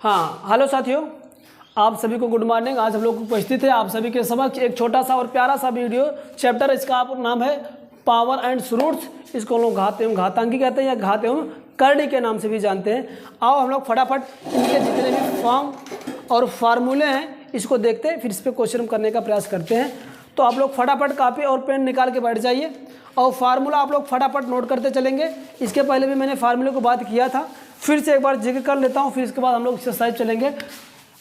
हाँ, हेलो साथियों, आप सभी को गुड मॉर्निंग। आज हम लोग उपस्थित है आप सभी के समक्ष एक छोटा सा और प्यारा सा वीडियो चैप्टर। इसका आप नाम है पावर एंड रूट्स। इसको हम लोग घात एवं घातांकी कहते हैं या घात एवं करणी के नाम से भी जानते हैं। आओ हम लोग फटाफट इनके जितने भी फॉर्म और फार्मूले हैं इसको देखते हैं, फिर इस पर क्वेश्चन करने का प्रयास करते हैं। तो आप लोग फटाफट कॉपी और पेन निकाल के बैठ जाइए और फार्मूला आप लोग फटाफट नोट करते चलेंगे। इसके पहले भी मैंने फार्मूले को बात किया था, फिर से एक बार जिक्र कर लेता हूँ, फिर इसके बाद हम लोग एक्सरसाइज चलेंगे।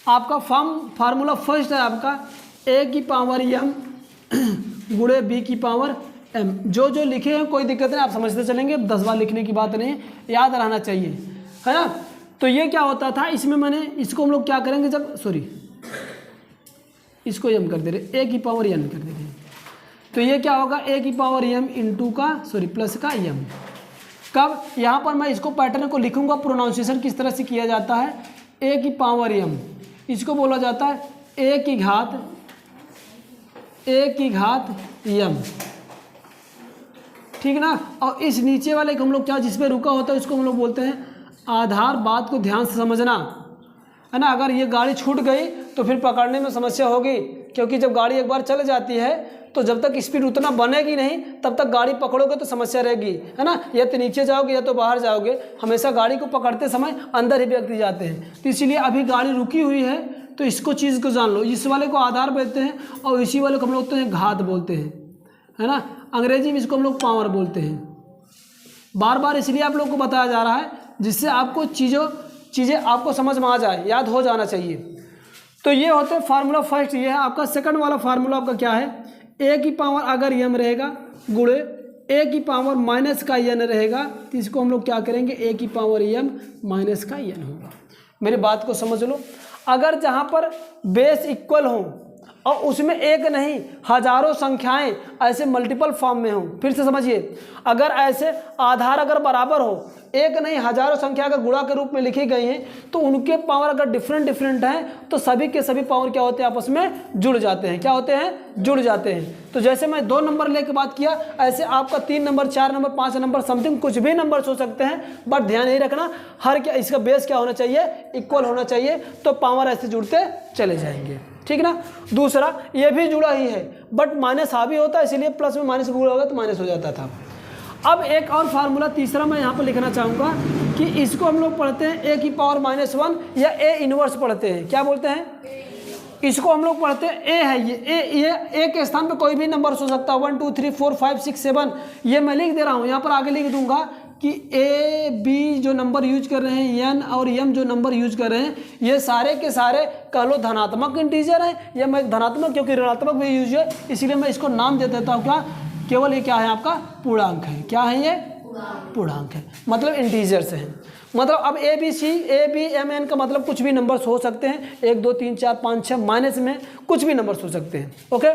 आपका फार्मूला फर्स्ट है आपका a की पावर m गुणे b की पावर m। जो जो लिखे हैं कोई दिक्कत नहीं, आप समझते चलेंगे, 10 बार लिखने की बात नहीं, याद रहना चाहिए, है ना। तो ये क्या होता था, इसमें मैंने इसको हम लोग क्या करेंगे, जब इसको m कर दे रहे, a की पावर n कर दे रहे, तो ये क्या होगा a की पावर m इंटू का प्लस का m। कब, यहाँ पर मैं इसको पैटर्न को लिखूंगा, प्रोनाउंसिएशन किस तरह से किया जाता है। a की पावर m, इसको बोला जाता है a की घात m, ठीक ना। और इस नीचे वाले को हम लोग क्या, जिसपे रुका होता है इसको हम लोग बोलते हैं आधार। बात को ध्यान से समझना, है ना। अगर ये गाड़ी छूट गई तो फिर पकड़ने में समस्या होगी, क्योंकि जब गाड़ी एक बार चल जाती है तो जब तक स्पीड उतना बनेगी नहीं तब तक गाड़ी पकड़ोगे तो समस्या रहेगी, है ना। या तो नीचे जाओगे या तो बाहर जाओगे, हमेशा गाड़ी को पकड़ते समय अंदर ही व्यक्ति जाते हैं। तो इसीलिए अभी गाड़ी रुकी हुई है तो इसको चीज़ को जान लो, इस वाले को आधार बोलते हैं और इसी वाले को हम लोग तो घात बोलते हैं, है ना। अंग्रेजी में इसको हम लोग पावर बोलते हैं। बार बार इसलिए आप लोग को बताया जा रहा है जिससे आपको चीज़ें आपको समझ में आ जाए, याद हो जाना चाहिए। तो ये होते हैं फार्मूला फर्स्ट। ये है आपका सेकंड वाला फार्मूला। आपका क्या है, a की पावर अगर m रहेगा गुणे a की पावर माइनस का n रहेगा, तो इसको हम लोग क्या करेंगे, a की पावर m माइनस का n होगा। मेरी बात को समझ लो। अगर जहाँ पर बेस इक्वल हो और उसमें एक नहीं हजारों संख्याएं ऐसे मल्टीपल फॉर्म में हो, फिर से समझिए, अगर ऐसे आधार अगर बराबर हो, एक नहीं हजारों संख्या अगर गुणा के रूप में लिखी गई हैं, तो उनके पावर अगर डिफरेंट हैं तो सभी के सभी पावर क्या होते हैं, आपस में जुड़ जाते हैं। क्या होते हैं, जुड़ जाते हैं। तो जैसे मैं 2 नंबर लेके बात किया, ऐसे आपका 3 नंबर, 4 नंबर, 5 नंबर, समथिंग कुछ भी नंबर हो सकते हैं, बट ध्यान यही रखना इसका बेस क्या होना चाहिए, इक्वल होना चाहिए, तो पावर ऐसे जुड़ते चले जाएंगे, ठीक ना। दूसरा, ये भी जुड़ा ही है बट माइनस हावी होता है, इसलिए प्लस में माइनस गुणा होगा तो माइनस हो जाता था। अब एक और फार्मूला तीसरा मैं यहाँ पर लिखना चाहूँगा कि इसको हम लोग पढ़ते हैं a की पावर -1 या a इनवर्स पढ़ते हैं। क्या बोलते हैं, इसको हम लोग पढ़ते हैं a है। ये a के स्थान पे कोई भी नंबर हो सकता है, 1 2 3 4 5 6 7। ये मैं लिख दे रहा हूँ, यहाँ पर आगे लिख दूंगा कि a b जो नंबर यूज कर रहे हैं, n और m जो नंबर यूज कर रहे हैं, ये सारे के सारे कह लो धनात्मक इंटीजर हैं। या मैं धनात्मक क्योंकि ऋणात्मक भी यूज है, इसीलिए मैं इसको नाम दे देता हूँ क्या, केवल ये क्या है आपका पूर्णांक है। क्या है ये, पूर्णांक है, मतलब इंटीजर्स हैं। मतलब अब a b m n का मतलब कुछ भी नंबर्स हो सकते हैं, 1 2 3 4 5 6, माइनस में कुछ भी नंबर्स हो सकते हैं। ओके,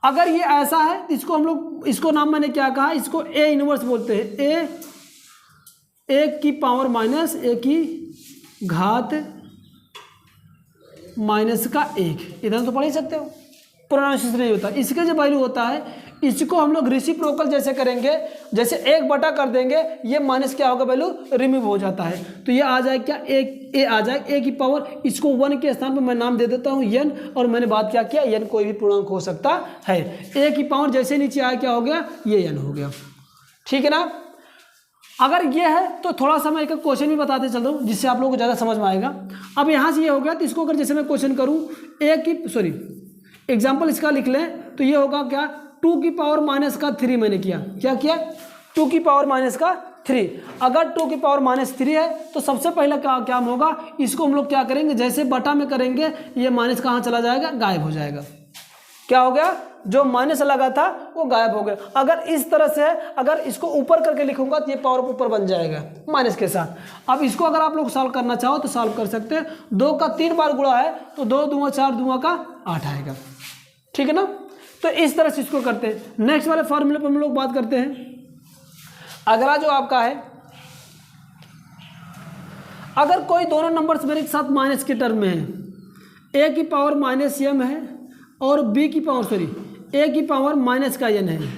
अगर ये ऐसा है इसको हम लोग, इसको नाम मैंने क्या कहा, इसको a इनवर्स बोलते हैं। a की पावर माइनस a की घात माइनस का 1, इधर तो पढ़ ही सकते हो, प्रोनाउंसिएशन नहीं होता। इसका जो वैल्यू होता है इसको हम लोग रेसिप्रोकल जैसे करेंगे, जैसे 1 बटा कर देंगे, ये माइनस क्या होगा, वैल्यू रिमूव हो जाता है। तो ये आ जाए क्या, a आ जाए a की पावर, इसको 1 के स्थान पर मैं नाम दे देता हूँ n, और मैंने बात क्या किया, n कोई भी पूर्णांक हो सकता है। a की पावर जैसे नीचे आया क्या हो गया, ये n हो गया, ठीक है ना। अगर ये है तो थोड़ा सा मैं एक क्वेश्चन भी बताते चल रहा हूँ जिससे आप लोगों को ज़्यादा समझ में आएगा। अब यहाँ से ये हो गया, तो इसको अगर जैसे मैं क्वेश्चन करूँ एग्जाम्पल इसका लिख लें, तो ये होगा क्या, 2 की पावर माइनस का 3 मैंने किया, क्या किया, 2 की पावर माइनस का 3। अगर 2 की पावर -3 है तो सबसे पहले क्या होगा, इसको हम लोग क्या करेंगे, जैसे बटा में करेंगे, ये माइनस कहाँ चला जाएगा, गायब हो जाएगा। क्या हो गया, जो माइनस लगा था वो गायब हो गया। अगर इस तरह से है, अगर इसको ऊपर करके लिखूंगा तो ये पावर ऊपर बन जाएगा माइनस के साथ। अब इसको अगर आप लोग सॉल्व करना चाहो तो सॉल्व कर सकते हैं। 2 का 3 बार गुणा है तो 2 दूना 4 दूना का 8 आएगा, ठीक है ना। तो इस तरह से इसको करते हैं। नेक्स्ट वाले फॉर्मूले पर हम लोग बात करते हैं। अगला जो आपका है, अगर कोई दोनों नंबर्स मेरे साथ माइनस के टर्म में है, a की पावर -m है और b की पावर a की पावर माइनस का n है।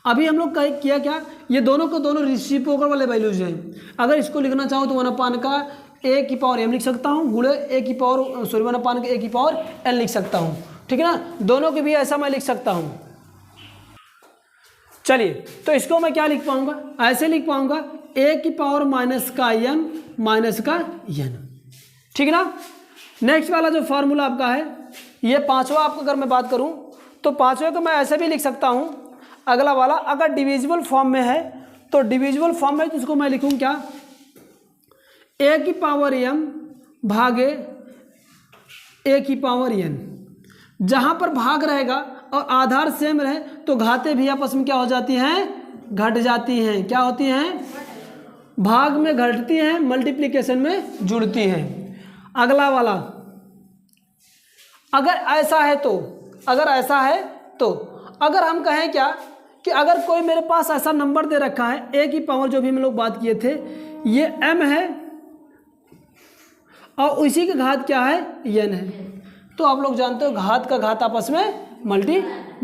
अभी हम लोग किया क्या, ये दोनों को दोनों रेसिप्रोकल वाले वैल्यूज हैं। अगर इसको लिखना चाहो तो 1/का ए की पावर m लिख सकता हूँ गुणे ए की पावर सॉरी 1/n ए की पावर n लिख सकता हूँ, ठीक है ना। दोनों के भी ऐसा मैं लिख सकता हूँ। चलिए तो इसको मैं क्या लिख पाऊंगा, ऐसे लिख पाऊंगा ए की पावर माइनस का m माइनस का n, ठीक है ना। नेक्स्ट वाला जो फार्मूला आपका है ये पांचवा आपका अगर मैं बात करूं तो पांचवे को मैं ऐसे भी लिख सकता हूं। अगला वाला अगर डिविजिबल फॉर्म में है तो डिविजिबल फॉर्म में तो इसको मैं लिखूं क्या, ए की पावर m भागे ए की पावर n। जहां पर भाग रहेगा और आधार सेम रहे तो घातें भी आपस में क्या हो जाती हैं, घट जाती हैं। क्या होती हैं, भाग में घटती हैं, मल्टीप्लिकेशन में जुड़ती हैं। अगला वाला अगर ऐसा है तो अगर हम कहें क्या कि अगर कोई मेरे पास ऐसा नंबर दे रखा है ए की पावर जो भी हम लोग बात किए थे ये m है और उसी की घात क्या है, n है, तो आप लोग जानते हो घात का घात आपस में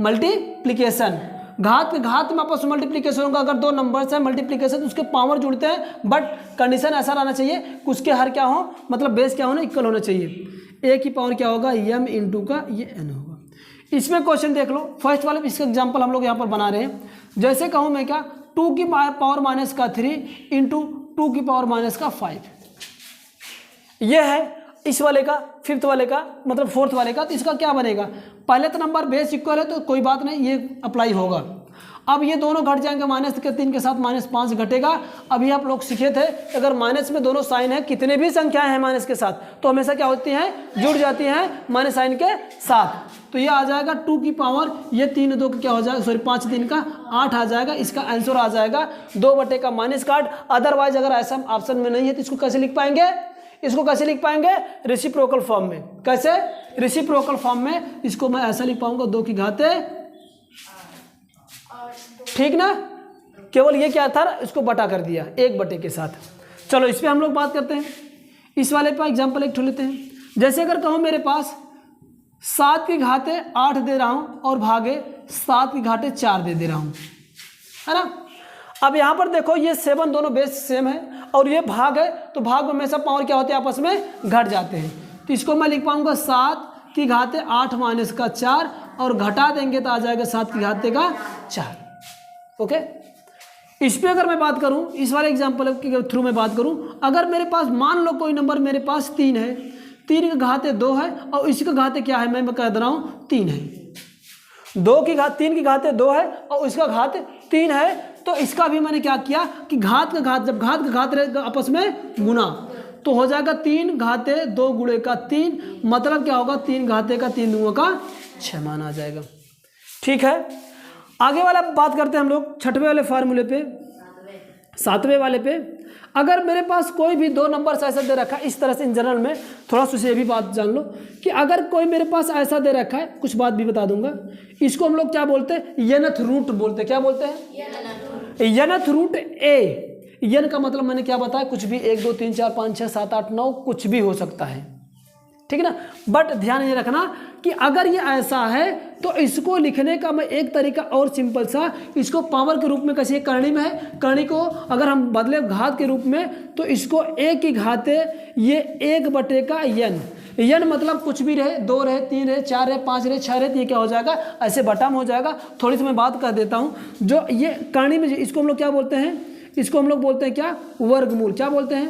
मल्टीप्लिकेशन, घात के घात में आपस में मल्टीप्लिकेशन होगा। अगर दो नंबर्स हैं मल्टीप्लिकेशन तो उसके पावर जुड़ते हैं, बट कंडीशन ऐसा रहना चाहिए कि उसके हर क्या हो, मतलब बेस क्या होना, इक्वल होना चाहिए। ए की पावर क्या होगा, m इंटू का ये n होगा। इसमें क्वेश्चन देख लो, फर्स्ट वाले इसका एग्जाम्पल हम लोग यहाँ पर बना रहे हैं। जैसे कहूँ मैं क्या, 2 की पावर माइनस का 3 इंटू 2 की पावर माइनस का 5, ये है इस वाले का, फिफ्थ वाले का मतलब फोर्थ वाले का। तो इसका क्या बनेगा, पहले तो नंबर बेस इक्वल है तो कोई बात नहीं, ये अप्लाई होगा। अब ये दोनों घट जाएंगे, माइनस के 3 के साथ -5 घटेगा। अभी आप लोग सीखे थे अगर माइनस में दोनों साइन है, कितने भी संख्याएं हैं माइनस के साथ तो हमेशा क्या होती हैं, जुड़ जाती हैं माइनस साइन के साथ। तो ये आ जाएगा 2 की पावर ये 3 2 का क्या हो जाएगा, सॉरी 5 3 का 8 आ जाएगा। इसका आंसर आ जाएगा 2 का माइनस काट। अदरवाइज अगर ऐसा ऑप्शन में नहीं है तो इसको कैसे लिख पाएंगे, इसको कैसे लिख पाएंगे, रेसिप्रोकल फॉर्म में। कैसे, रेसिप्रोकल फॉर्म में इसको मैं ऐसा लिख पाऊंगा 2 की घाते, ठीक ना। केवल ये क्या था, इसको बटा कर दिया 1 के साथ। चलो इस पे हम लोग बात करते हैं। इस वाले पर एग्जांपल एक लेते हैं। जैसे अगर कहूँ मेरे पास 7 की घाते 8 दे रहा हूँ और भागे 7 की घाते 4 दे रहा हूँ, है ना। अब यहाँ पर देखो ये 7 दोनों बेस सेम है और ये भाग है, तो भाग में हमेशा पावर क्या होते हैं, आपस में घट जाते हैं। तो इसको मैं लिख पाऊंगा 7 की घाते 8 माइनस का 4 और घटा देंगे तो आ जाएगा 7 की घाते का 4। ओके, इस पे अगर मैं बात करूं, इस वाले एग्जांपल के थ्रू मैं बात करूं, अगर मेरे पास मान लो कोई नंबर मेरे पास 3 है, 3 की घाते 2 है और इसी का घाते क्या है, मैं कह दे रहा हूँ 3 है। 3 की घाते 2 है और इसका घात 3 है, तो इसका भी मैंने क्या किया कि घात का घात, जब घात का घात रहेगा आपस में गुना तो हो जाएगा 3 घाते 2 गुणे का 3, मतलब क्या होगा 3 घाते का 3 दूंगा का 6 मान आ जाएगा। ठीक है, आगे वाला बात करते हैं हम लोग 6वें वाले फार्मूले पे, 7वें वाले पे। अगर मेरे पास कोई भी 2 नंबर ऐसा दे रखा है इस तरह से, इन जनरल में थोड़ा सा ये भी बात जान लो कि अगर कोई मेरे पास ऐसा दे रखा है, कुछ बात भी बता दूंगा, इसको हम लोग क्या बोलते हैं, nth रूट बोलते हैं। क्या बोलते हैं, nth रूट ए। n का मतलब मैंने क्या बताया, कुछ भी 1 2 3 4 5 6 7 8 9 कुछ भी हो सकता है, ठीक है ना। बट ध्यान ये रखना कि अगर ये ऐसा है तो इसको लिखने का मैं एक तरीका और सिंपल सा, इसको पावर के रूप में कैसे, करणी में है, करणी को अगर हम बदले घात के रूप में तो इसको a की घाते ये 1 का n मतलब कुछ भी रहे, 2 रहे 3 रहे 4 रहे 5 रहे 6 रहे, तो ये क्या हो जाएगा, ऐसे बटा में हो जाएगा। थोड़ी सी मैं बात कर देता हूँ, जो ये करणी में इसको हम लोग क्या बोलते हैं, इसको हम लोग बोलते हैं क्या, वर्गमूल। क्या बोलते हैं,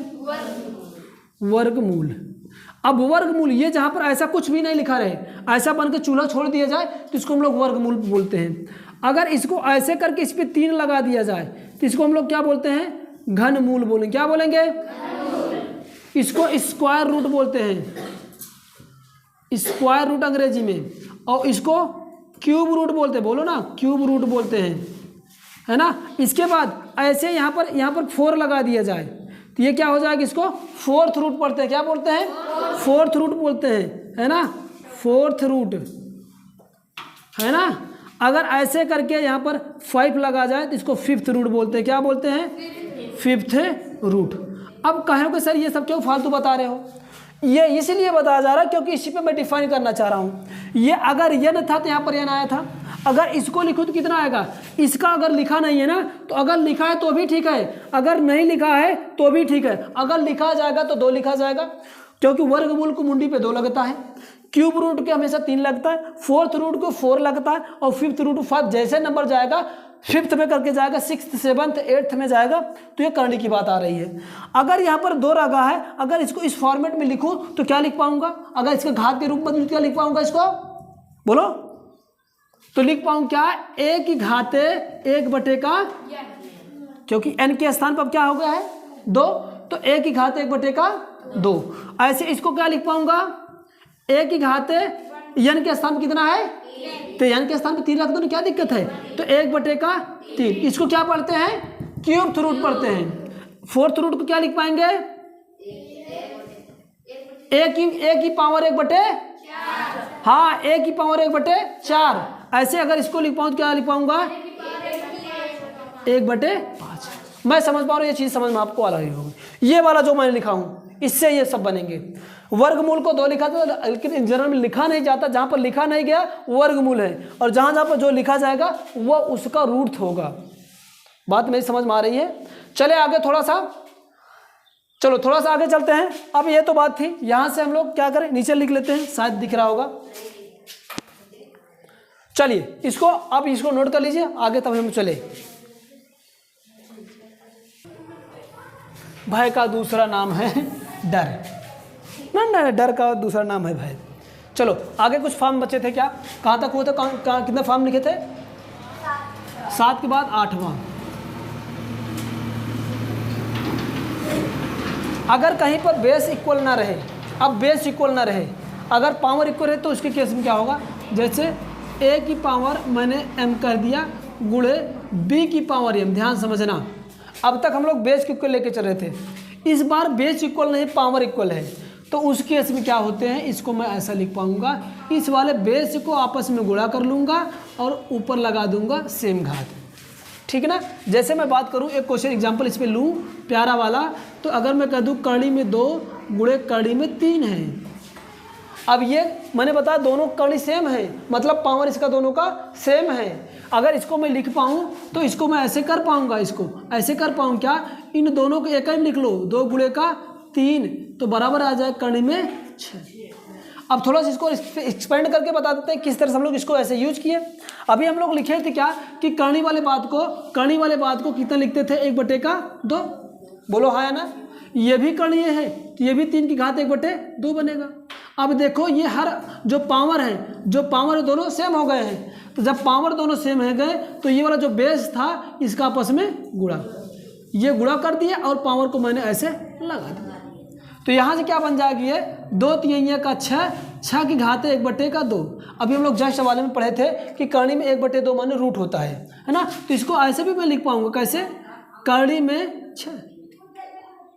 वर्गमूल। अब वर्गमूल ये जहाँ पर ऐसा कुछ भी नहीं लिखा रहे, ऐसा बन के चूल्हा छोड़ दिया जाए तो इसको हम लोग वर्गमूल बोलते हैं। अगर इसको ऐसे करके इस पर 3 लगा दिया जाए तो इसको हम लोग क्या बोलते हैं, घनमूल बोलेंगे। क्या बोलेंगे, इसको स्क्वायर रूट बोलते हैं, स्क्वायर रूट अंग्रेजी में, और इसको क्यूब रूट बोलते हैं, बोलो ना क्यूब रूट बोलते हैं, है ना। इसके बाद ऐसे यहाँ पर 4 लगा दिया जाए तो ये क्या हो जाएगा, इसको 4th रूट पढ़ते हैं। क्या बोलते हैं, 4th रूट बोलते हैं, है ना, 4th रूट, है ना। अगर ऐसे करके यहाँ पर 5 लगा जाए तो इसको 5th रूट बोलते हैं। क्या बोलते हैं, 5th रूट। अब कहोगे सर ये सब क्यों फालतू बता रहे हो, ये इसलिए बताया जा रहा है क्योंकि इसी पे मैं डिफाइन करना चाह रहा हूँ। ये अगर n था तो यहाँ पर n आया था, अगर इसको लिखूँ तो कितना आएगा, इसका अगर लिखा नहीं है ना तो अगर लिखा है तो भी ठीक है, अगर नहीं लिखा है तो भी ठीक है। अगर लिखा जाएगा तो 2 लिखा जाएगा, क्योंकि वर्गमूल को मुंडी पे 2 लगता है, क्यूब रूट के हमेशा 3 लगता है, 4th रूट को 4 लगता है, और 5th रूट 5। जैसे नंबर जाएगा 5th में करके जाएगा, 6th 7th 8th में जाएगा। तो ये करने की बात आ रही है। अगर यहाँ पर 2 लगा है, अगर इसको इस फॉर्मेट में लिखूँ तो क्या लिख पाऊंगा, अगर इसके घात के रूप में क्या लिख पाऊंगा इसको, बोलो, तो लिख पाऊँ क्या, a की घाते 1 का, क्योंकि n के स्थान पर क्या हो गया है 2, तो a की घाते 1 का 2। ऐसे इसको क्या लिख पाऊंगा, a की घाते n के स्थान कितना है, तो n के स्थान पे 3 रख दो ना, क्या दिक्कत है, तो 1 का 3। इसको क्या पढ़ते हैं, क्यूब रूट पढ़ते हैं। 4th रूट को क्या लिख पाएंगे, a की पावर 1/4, हाँ a की पावर 1/4। ऐसे अगर इसको लिख पाऊँ तो क्या लिख पाऊंगा, 1/5। मैं समझ पा रहा हूँ, ये चीज़ समझ में आपको आ रही होगी। ये वाला जो मैंने लिखा हूँ इससे ये सब बनेंगे। वर्गमूल को 2 लिखा था, लेकिन जनरल में लिखा नहीं जाता, जहाँ पर लिखा नहीं गया वर्गमूल है, और जहाँ जहाँ पर जो लिखा जाएगा वो उसका रूट होगा। बात मेरी समझ में आ रही है। चले आगे थोड़ा सा, चलो थोड़ा सा आगे चलते हैं। अब ये तो बात थी, यहाँ से हम लोग क्या करें, नीचे लिख लेते हैं, शायद दिख रहा होगा। चलिए इसको अब इसको नोट कर लीजिए, आगे तब हम चले। भय का दूसरा नाम है डर, ना डर का दूसरा नाम है भय। चलो आगे कुछ फॉर्म बचे थे क्या, कहाँ तक हुए थे, कितने फॉर्म लिखे थे, 7 के बाद 8वां। अगर कहीं पर बेस इक्वल ना रहे, अब बेस इक्वल ना रहे, अगर पावर इक्वल है तो उसके केस में क्या होगा, जैसे a की पावर मैंने m कर दिया गुणे b की पावर m। ध्यान समझना, अब तक हम लोग बेस इक्वल लेके चल रहे थे, इस बार बेस इक्वल नहीं पावर इक्वल है, तो उस केस में क्या होते हैं, इसको मैं ऐसा लिख पाऊंगा, इस वाले बेस को आपस में गुणा कर लूँगा और ऊपर लगा दूंगा सेम घात। ठीक है ना। जैसे मैं बात करूँ, एक क्वेश्चन एग्जाम्पल इस पर लूँ प्यारा वाला, तो अगर मैं कह दूँ कड़ी में 2 गुणे कड़ी में 3 है। अब ये मैंने बताया दोनों कड़ी सेम है, मतलब पावर इसका दोनों का सेम है। अगर इसको मैं लिख पाऊँ तो इसको मैं ऐसे कर पाऊँगा, इसको ऐसे कर पाऊँ क्या, इन दोनों को एक ही लिख लो, 2 गुणे का 3, तो बराबर आ जाए कड़ी में 6। अब थोड़ा सा इसको एक्सपेंड करके बता देते हैं किस तरह से हम लोग इसको ऐसे यूज किए। अभी हम लोग लिखे थे क्या कि करनी वाले बात को कितना लिखते थे, 1/2। बोलो हाँ या ना, ये भी करणीय है तो ये भी 3 की घात 1/2 बनेगा। अब देखो ये हर जो पावर है दोनों सेम हो गए हैं, तो जब पावर दोनों सेम हो गए तो ये वाला जो बेस था इसका आपस में गुणा, ये गुणा कर दिया और पावर को मैंने ऐसे लगा दिया। तो यहाँ से क्या बन जाएगी, ये 2 3 का 6 की घात 1/2। अभी हम लोग जस्ट वाले में पढ़े थे कि करणी में 1/2 माने रूट होता है ना, तो इसको ऐसे भी मैं लिख पाऊंगा, कैसे, करणी में 6।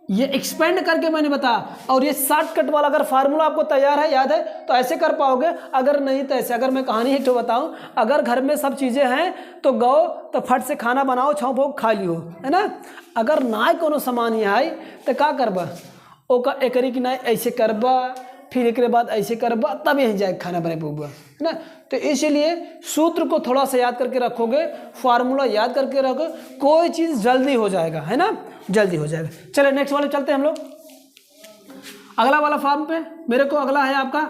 ये एक्सपेंड करके मैंने बताया, और ये शॉर्टकट वाला अगर फार्मूला आपको तैयार है, याद है, तो ऐसे कर पाओगे, अगर नहीं तो ऐसे। अगर मैं कहानी एक तो बताऊं, अगर घर में सब चीज़ें हैं तो गो तो फट से खाना बनाओ, छाँव भोग खा लियो, है ना। अगर ना कोनो सामान ही आई तो क्या करबा, ओका एकरी की ना ऐसे करबा, फिर एक बाद ऐसे करबा, तब यहीं जाए खाना बने पऊबा, है ना। तो इसलिए सूत्र को थोड़ा सा याद करके रखोगे, फार्मूला याद करके रखोगे, कोई चीज़ जल्दी हो जाएगा, है ना, जल्दी हो जाएगा। चले नेक्स्ट वाले चलते हैं हम लोग, अगला वाला फॉर्म पे। मेरे को अगला है आपका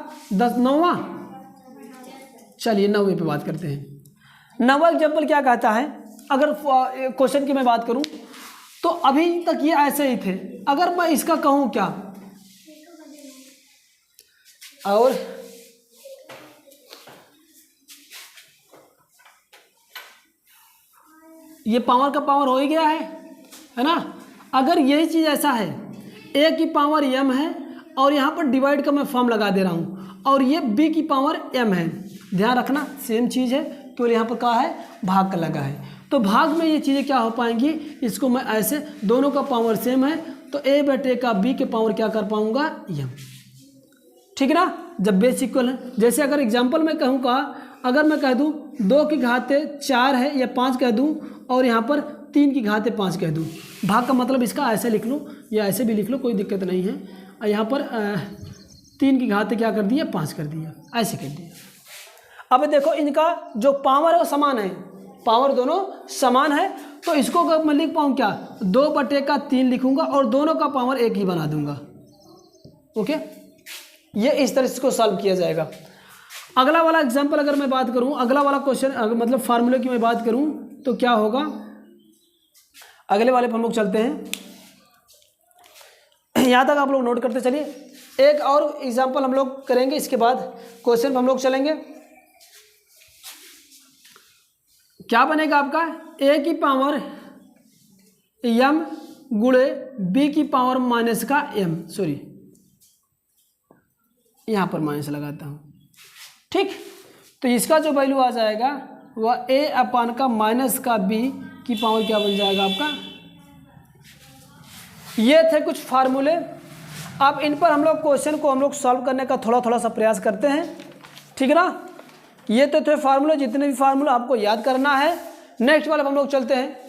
9वां। चलिए 9वें पे बात करते हैं। 9वां एग्जाम्पल क्या कहता है, अगर क्वेश्चन की मैं बात करूं तो अभी तक ये ऐसे ही थे, अगर मैं इसका कहूं क्या, और ये पावर का पावर हो ही गया है ना। अगर यही चीज़ ऐसा है, a की पावर m है और यहाँ पर डिवाइड का मैं फॉर्म लगा दे रहा हूँ, और ये b की पावर m है, ध्यान रखना सेम चीज़ है, तो यहाँ पर क्या है, भाग का लगा है, तो भाग में ये चीज़ें क्या हो पाएंगी, इसको मैं ऐसे, दोनों का पावर सेम है तो a का b के पावर क्या कर पाऊँगा, m। ठीक है ना, जब बेस इक्वल है। जैसे अगर एग्जाम्पल में कहूँ का, अगर मैं कह दूँ 2 की घात 4 है या 5 कह दूँ, और यहाँ पर 3 की घात 5 कह दूँ, भाग का मतलब इसका ऐसे लिख लूँ या ऐसे भी लिख लो, कोई दिक्कत नहीं है। और यहाँ पर 3 की घात क्या कर दिया, 5 कर दिया, ऐसे कर दिया। अब देखो इनका जो पावर है वो समान है, पावर दोनों समान है, तो इसको मैं लिख पाऊँ क्या, 2/3 लिखूंगा और दोनों का पावर 1 ही बना दूंगा। ओके, ये इस तरह से इसको सॉल्व किया जाएगा। अगला वाला एग्जांपल अगर मैं बात करूं, अगला वाला क्वेश्चन मतलब फार्मूले की मैं बात करूं तो क्या होगा, अगले वाले पर हम लोग चलते हैं। यहाँ तक आप लोग नोट करते चलिए। एक और एग्जांपल हम लोग करेंगे, इसके बाद क्वेश्चन पर हम लोग चलेंगे। क्या बनेगा आपका, a की पावर m गुणे b की पावर माइनस का m, सॉरी यहाँ पर माइनस लगाता हूँ, ठीक। तो इसका जो वैल्यू आ जाएगा वह a अपान का माइनस का b की पावर क्या बन जाएगा आपका। ये थे कुछ फार्मूले। अब इन पर हम लोग क्वेश्चन को हम लोग सॉल्व करने का थोड़ा थोड़ा सा प्रयास करते हैं, ठीक है ना। ये तो थे फार्मूले, जितने भी फार्मूले आपको याद करना है। नेक्स्ट वाले हम लोग चलते हैं।